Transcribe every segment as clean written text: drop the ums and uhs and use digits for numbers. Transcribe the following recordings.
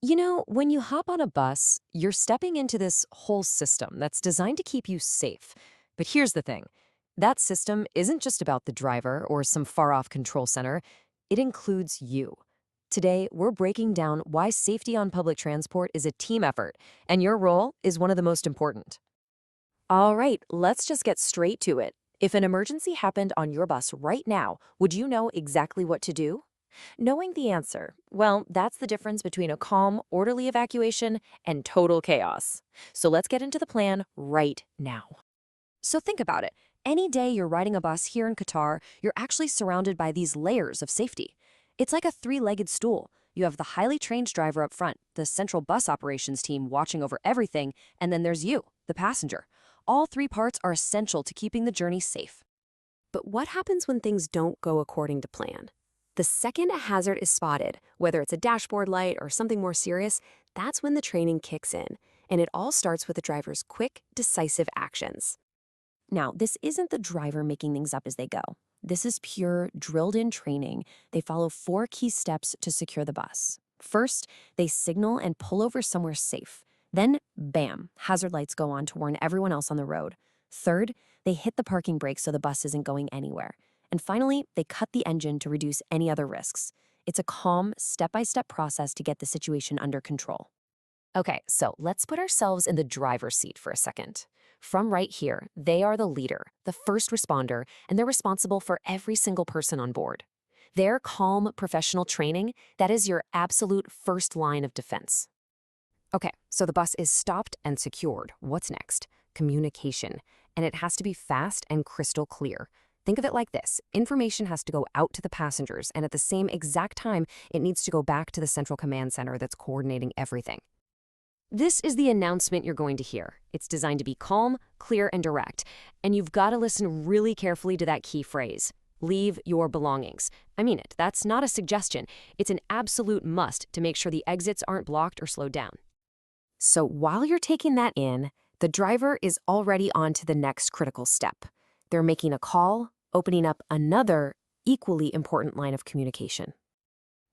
When you hop on a bus, you're stepping into this whole system that's designed to keep you safe. But here's the thing, that system isn't just about the driver or some far off control center, it includes you. Today, we're breaking down why safety on public transport is a team effort, and your role is one of the most important. All right, let's just get straight to it. If an emergency happened on your bus right now, would you know exactly what to do? Knowing the answer, well, that's the difference between a calm, orderly evacuation and total chaos. So let's get into the plan right now. So think about it. Any day you're riding a bus here in Qatar, you're actually surrounded by these layers of safety. It's like a three-legged stool. You have the highly trained driver up front, the central bus operations team watching over everything, and then there's you, the passenger. All three parts are essential to keeping the journey safe. But what happens when things don't go according to plan? The second a hazard is spotted, whether it's a dashboard light or something more serious, that's when the training kicks in, and it all starts with the driver's quick, decisive actions. Now, this isn't the driver making things up as they go. This is pure, drilled-in training. They follow four key steps to secure the bus. First, they signal and pull over somewhere safe. Then, bam, hazard lights go on to warn everyone else on the road. Third, they hit the parking brakes so the bus isn't going anywhere. And finally, they cut the engine to reduce any other risks. It's a calm, step-by-step process to get the situation under control. Okay, so let's put ourselves in the driver's seat for a second. From right here, they are the leader, the first responder, and they're responsible for every single person on board. Their calm, professional training, that is your absolute first line of defense. Okay, so the bus is stopped and secured. What's next? Communication. And it has to be fast and crystal clear. Think of it like this. Information has to go out to the passengers, and at the same exact time, it needs to go back to the central command center that's coordinating everything. This is the announcement you're going to hear. It's designed to be calm, clear, and direct. And you've got to listen really carefully to that key phrase. Leave your belongings. I mean it. That's not a suggestion. It's an absolute must to make sure the exits aren't blocked or slowed down. So while you're taking that in, the driver is already on to the next critical step. They're making a call, opening up another equally important line of communication.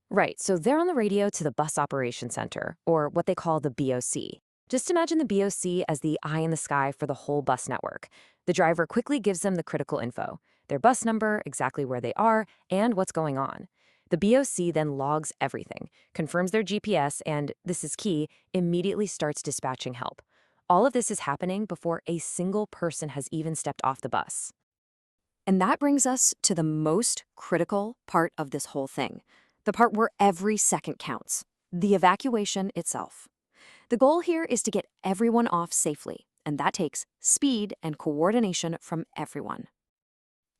Right, so they're on the radio to the bus operation center, or what they call the BOC. Just imagine the BOC as the eye in the sky for the whole bus network. The driver quickly gives them the critical info, their bus number, exactly where they are, and what's going on. The BOC then logs everything, confirms their GPS, and, this is key, immediately starts dispatching help. All of this is happening before a single person has even stepped off the bus. And that brings us to the most critical part of this whole thing. The part where every second counts, the evacuation itself. The goal here is to get everyone off safely, and that takes speed and coordination from everyone.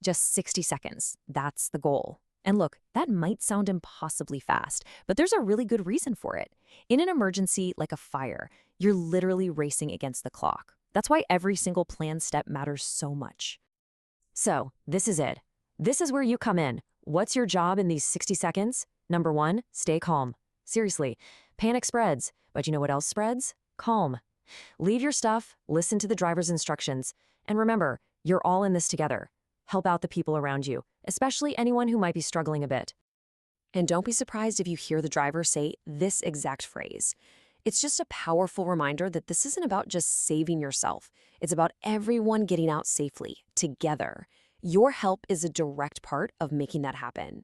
Just 60 seconds, that's the goal. And look, that might sound impossibly fast, but there's a really good reason for it. In an emergency like a fire, you're literally racing against the clock. That's why every single planned step matters so much. So, this is it. This is where you come in. What's your job in these 60 seconds? Number one, stay calm. Seriously, panic spreads, but you know what else spreads? Calm. Leave your stuff, listen to the driver's instructions, and remember, you're all in this together. Help out the people around you, especially anyone who might be struggling a bit. And don't be surprised if you hear the driver say this exact phrase. It's just a powerful reminder that this isn't about just saving yourself. It's about everyone getting out safely, together. Your help is a direct part of making that happen.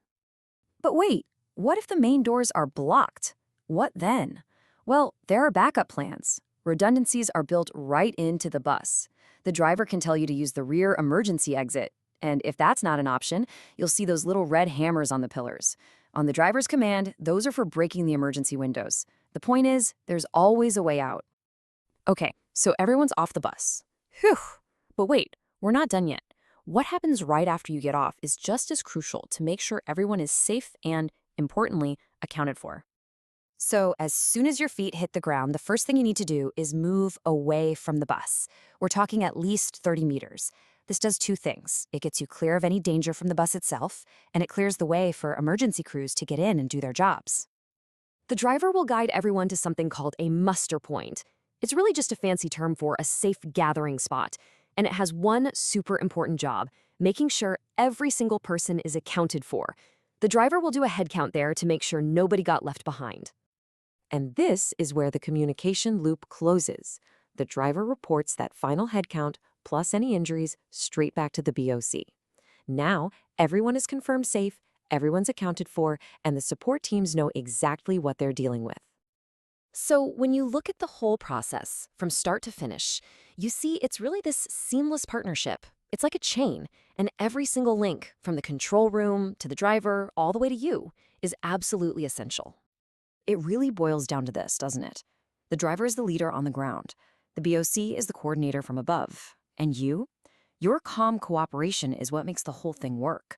But wait, what if the main doors are blocked? What then? Well, there are backup plans. Redundancies are built right into the bus. The driver can tell you to use the rear emergency exit. And if that's not an option, you'll see those little red hammers on the pillars. On the driver's command, those are for breaking the emergency windows. The point is, there's always a way out. Okay, so everyone's off the bus. Phew! But wait, we're not done yet. What happens right after you get off is just as crucial to make sure everyone is safe and, importantly, accounted for. So as soon as your feet hit the ground, the first thing you need to do is move away from the bus. We're talking at least 30 meters. This does two things. It gets you clear of any danger from the bus itself, and it clears the way for emergency crews to get in and do their jobs. The driver will guide everyone to something called a muster point. It's really just a fancy term for a safe gathering spot, and it has one super important job, making sure every single person is accounted for. The driver will do a head count there to make sure nobody got left behind. And this is where the communication loop closes. The driver reports that final head count plus any injuries straight back to the BOC. Now, everyone is confirmed safe, everyone's accounted for, and the support teams know exactly what they're dealing with. So, when you look at the whole process, from start to finish, you see it's really this seamless partnership. It's like a chain, and every single link, from the control room to the driver, all the way to you, is absolutely essential. It really boils down to this, doesn't it? The driver is the leader on the ground. The BOC is the coordinator from above. And you? Your calm cooperation is what makes the whole thing work.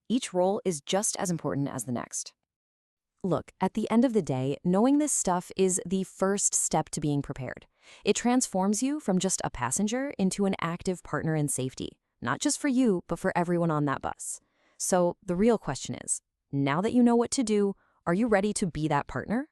Each role is just as important as the next. Look, at the end of the day, knowing this stuff is the first step to being prepared. It transforms you from just a passenger into an active partner in safety, not just for you, but for everyone on that bus. So the real question is, now that you know what to do, are you ready to be that partner?